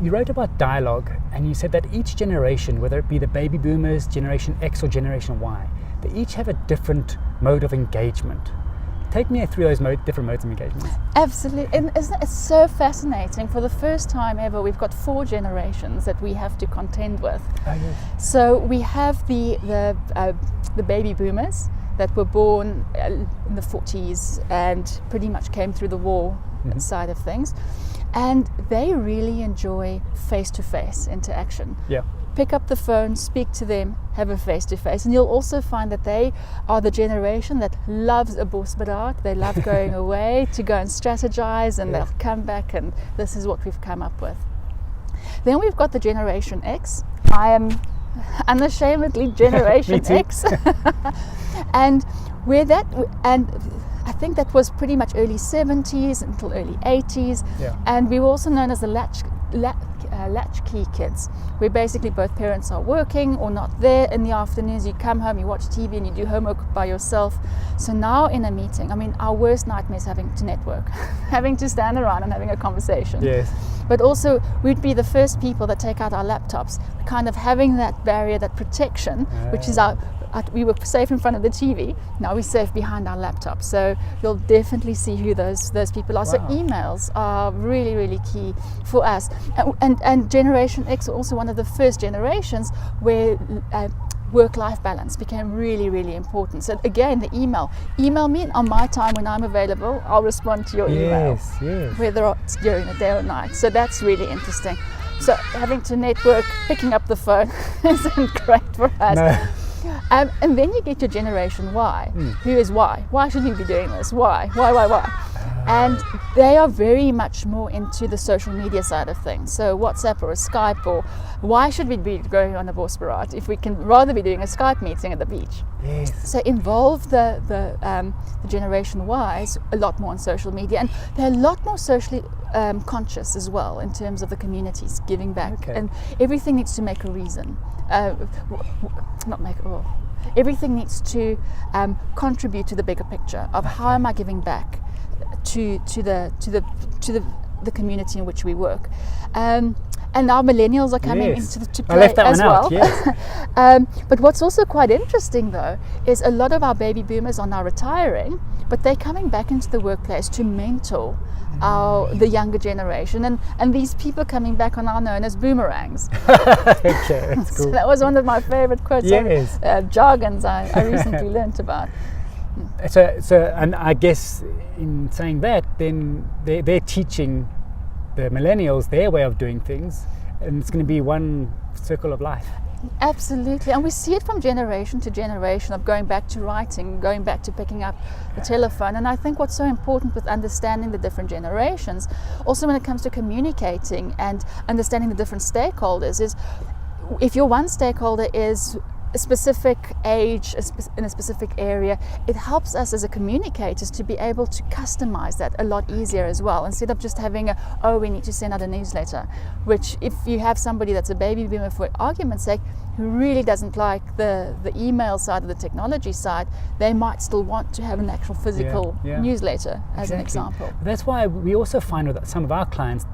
you wrote about dialogue, and you said that each generation, whether it be the baby boomers, Generation X or Generation Y, they each have a different mode of engagement. Take me through those different modes of engagement. Absolutely, and it's so fascinating. For the first time ever, we've got 4 generations that we have to contend with. Oh, yes. So we have the baby boomers that were born in the 40s and pretty much came through the war side of things, and they really enjoy face-to-face interaction. Yeah. Pick up the phone, speak to them, have a face-to-face. And you'll also find that they are the generation that loves a bosberaad. They love going away to go and strategize, and they'll come back, and this is what we've come up with. Then we've got the Generation X. I am unashamedly Generation X. And I think that was pretty much early 70s until early 80s. Yeah. And we were also known as the latchkey kids, where basically both parents are working or not there in the afternoons. You come home, you watch TV, and you do homework by yourself. So now in a meeting, I mean, our worst nightmare is having to network, having to stand around and having a conversation. Yes. But also, we'd be the first people that take out our laptops, kind of having that barrier, that protection, which is we were safe in front of the TV. Now we're safe behind our laptop. So you'll definitely see who those people are. Wow. So emails are really, really key for us. And Generation X are also one of the first generations where work-life balance became really, really important. So again, the email me on my time when I'm available. I'll respond to your email, whether it's during the day or night. So that's really interesting. So having to network, picking up the phone isn't great for us. No. And then you get your Generation Y. Who is Y? Why should we be doing this? Why? And they are very much more into the social media side of things. So WhatsApp or a Skype, or why should we be going on a bosberaad if we can rather be doing a Skype meeting at the beach? Yes. So involve the Generation Ys a lot more on social media, and they're a lot more socially conscious as well in terms of the communities giving back. Okay. And everything needs to make a reason. Everything needs to contribute to the bigger picture of how am I giving back to the community in which we work. And our millennials are coming into play I left that as one well. out, yes. But what's also quite interesting, though, is a lot of our baby boomers are now retiring, but they're coming back into the workplace to mentor the younger generation, and these people coming back are now known as boomerangs. Okay, that's cool. So that was one of my favorite quotes, yes. jargons I recently learnt about. So, and I guess in saying that, then they're teaching the millennials their way of doing things, and it's going to be one circle of life. Absolutely, and we see it from generation to generation of going back to writing, going back to picking up the telephone. And I think what's so important with understanding the different generations, also when it comes to communicating and understanding the different stakeholders, is if your one stakeholder is a specific age in a specific area, it helps us as a communicators to be able to customize that a lot easier as well, instead of just having we need to send out a newsletter, which if you have somebody that's a baby boomer, for argument's sake, who really doesn't like the email side of the technology side, they might still want to have an actual physical newsletter as an example. That's why we also find with some of our clients,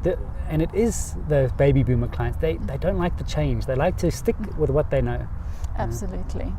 and it is the baby boomer clients, they don't like the change. They like to stick with what they know. Absolutely.